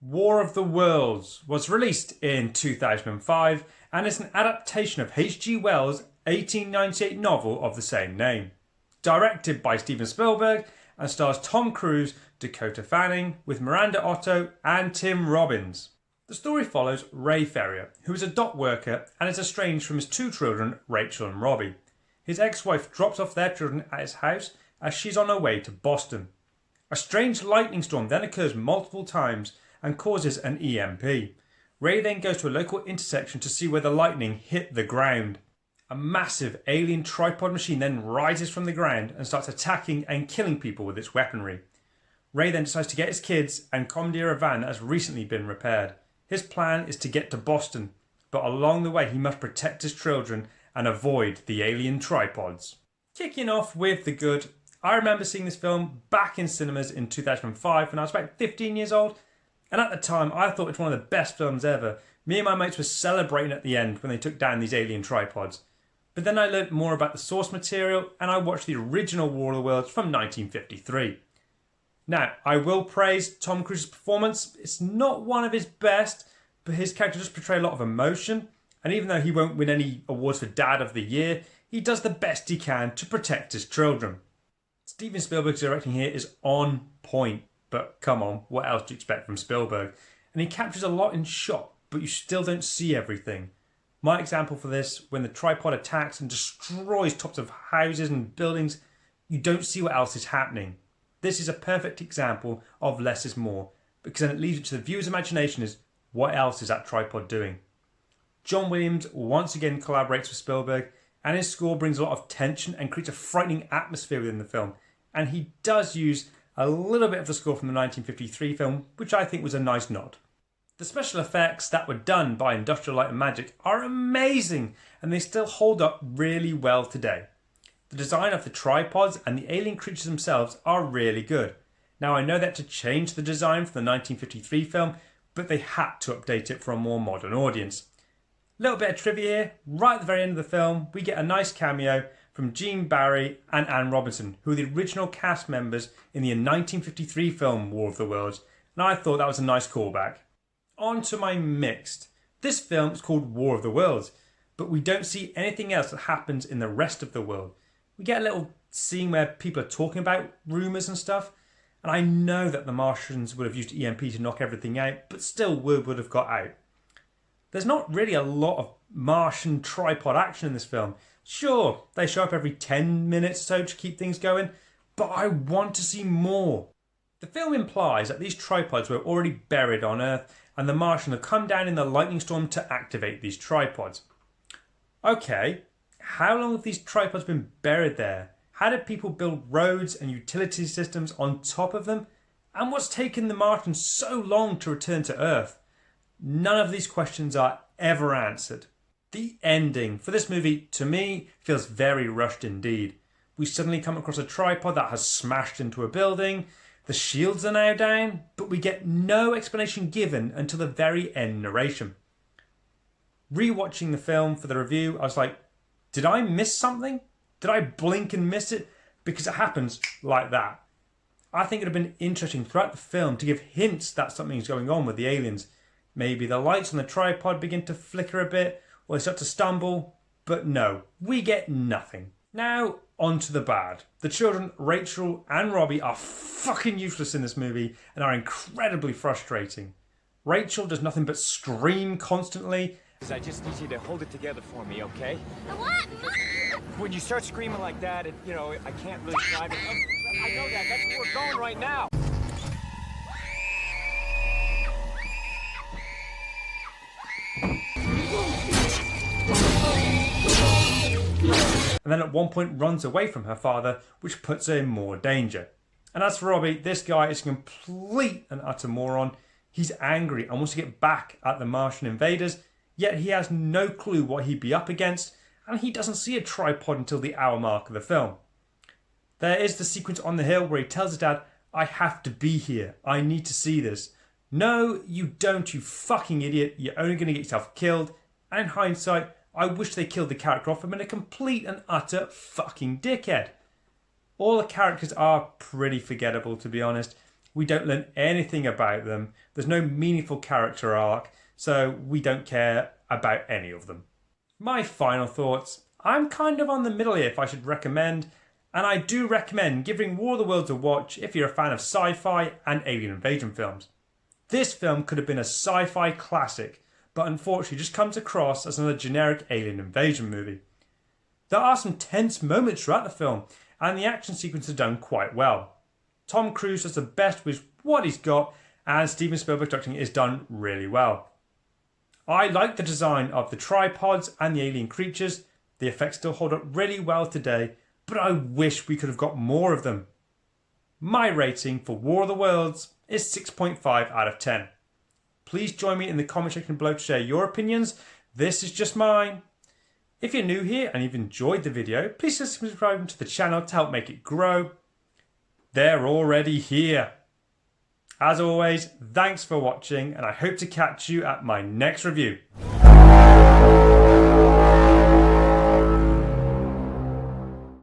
War of the Worlds was released in 2005 and is an adaptation of H.G. Wells' 1898 novel of the same name. Directed by Steven Spielberg and stars Tom Cruise, Dakota Fanning, with Miranda Otto and Tim Robbins. The story follows Ray Ferrier, who is a dock worker and is estranged from his two children, Rachel and Robbie. His ex-wife drops off their children at his house as she's on her way to Boston. A strange lightning storm then occurs multiple times and causes an EMP. Ray then goes to a local intersection to see where the lightning hit the ground. A massive alien tripod machine then rises from the ground and starts attacking and killing people with its weaponry. Ray then decides to get his kids and commandeer a van that has recently been repaired. His plan is to get to Boston, but along the way he must protect his children and avoid the alien tripods. Kicking off with the good, I remember seeing this film back in cinemas in 2005 when I was about 15 years old, and at the time I thought it was one of the best films ever. Me and my mates were celebrating at the end when they took down these alien tripods. But then I learnt more about the source material and I watched the original War of the Worlds from 1953. Now, I will praise Tom Cruise's performance. It's not one of his best, but his character does portray a lot of emotion, and even though he won't win any awards for Dad of the Year, he does the best he can to protect his children. Steven Spielberg's directing here is on point, but come on, what else do you expect from Spielberg? And he captures a lot in shot, but you still don't see everything. My example for this, when the tripod attacks and destroys tops of houses and buildings, you don't see what else is happening. This is a perfect example of less is more, because then it leaves it to the viewer's imagination as what else is that tripod doing? John Williams once again collaborates with Spielberg, and his score brings a lot of tension and creates a frightening atmosphere within the film. And he does use a little bit of the score from the 1953 film, which I think was a nice nod. The special effects that were done by Industrial Light and Magic are amazing, and they still hold up really well today. The design of the tripods and the alien creatures themselves are really good. Now I know they had to change the design for the 1953 film, but they had to update it for a more modern audience. Little bit of trivia here, right at the very end of the film, we get a nice cameo from Gene Barry and Anne Robinson, who are the original cast members in the 1953 film War of the Worlds, and I thought that was a nice callback. On to my mixed. This film is called War of the Worlds, but we don't see anything else that happens in the rest of the world. We get a little scene where people are talking about rumours and stuff, and I know that the Martians would have used EMP to knock everything out, but still word would have got out. There's not really a lot of Martian tripod action in this film. Sure, they show up every 10 minutes or so to keep things going, but I want to see more. The film implies that these tripods were already buried on Earth and the Martians have come down in the lightning storm to activate these tripods. Okay, how long have these tripods been buried there? How did people build roads and utility systems on top of them? And what's taken the Martians so long to return to Earth? None of these questions are ever answered. The ending for this movie, to me, feels very rushed indeed. We suddenly come across a tripod that has smashed into a building. The shields are now down, but we get no explanation given until the very end narration. Rewatching the film for the review, I was like, did I miss something? Did I blink and miss it? Because it happens like that. I think it would have been interesting throughout the film to give hints that something's going on with the aliens. Maybe the lights on the tripod begin to flicker a bit, or they start to stumble, but no, we get nothing. Now, on to the bad. The children, Rachel and Robbie, are fucking useless in this movie and are incredibly frustrating. Rachel does nothing but scream constantly. I just need you to hold it together for me, okay? What? When you start screaming like that, I can't really drive it. I know that. That's where we're going right now. And then at one point runs away from her father, which puts her in more danger. And as for Robbie, this guy is a complete and utter moron. He's angry and wants to get back at the Martian invaders, yet he has no clue what he'd be up against, and he doesn't see a tripod until the hour mark of the film. There is the sequence on the hill where he tells his dad, I have to be here, I need to see this. No, you don't, you fucking idiot, you're only going to get yourself killed. And in hindsight, I wish they killed the character off him in a complete and utter fucking dickhead. All the characters are pretty forgettable, to be honest. We don't learn anything about them. There's no meaningful character arc, so we don't care about any of them. My final thoughts. I'm kind of on the middle here if I should recommend, and I do recommend giving War of the Worlds a watch if you're a fan of sci-fi and alien invasion films. This film could have been a sci-fi classic, but unfortunately just comes across as another generic alien invasion movie. There are some tense moments throughout the film, and the action sequences are done quite well. Tom Cruise does the best with what he's got, and Steven Spielberg's directing is done really well. I like the design of the tripods and the alien creatures. The effects still hold up really well today, but I wish we could have got more of them. My rating for War of the Worlds is 6.5 out of 10. Please join me in the comment section below to share your opinions. This is just mine. If you're new here and you've enjoyed the video, please subscribe to the channel to help make it grow. They're already here. As always, thanks for watching, and I hope to catch you at my next review.